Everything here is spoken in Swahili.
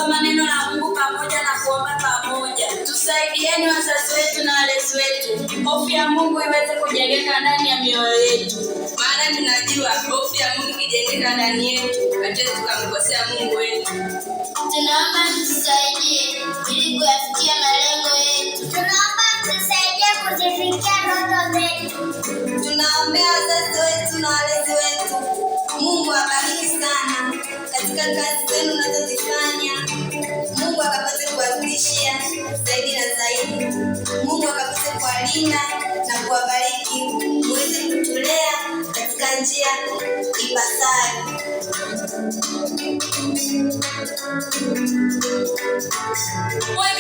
kusoma neno la Mungu pamoja na kuomba pamoja. Tusaidieni wazazi wetu na walezi wetu, hofu ya Mungu iweze kujengeka ndani ya mioyo yetu, maana tunajua hofu ya Mungu ikijengeka ndani yetu hatuwezi tukamkosea Mungu wetu. Tunaomba mtusaidie ili kuyafikia malengo yetu. Tunaomba mtusaidie kuzifikia ndoto zetu. Tunaombea wazazi wetu na walezi wetu. Mungu awabariki sana katika kazi zenu mnazozifanya. Mungu akapate kuwazidishia zaidi na zaidi. Mungu akapate kuwalinda na kuwabariki, muweze kutulea katika njia ipasayo. Wewe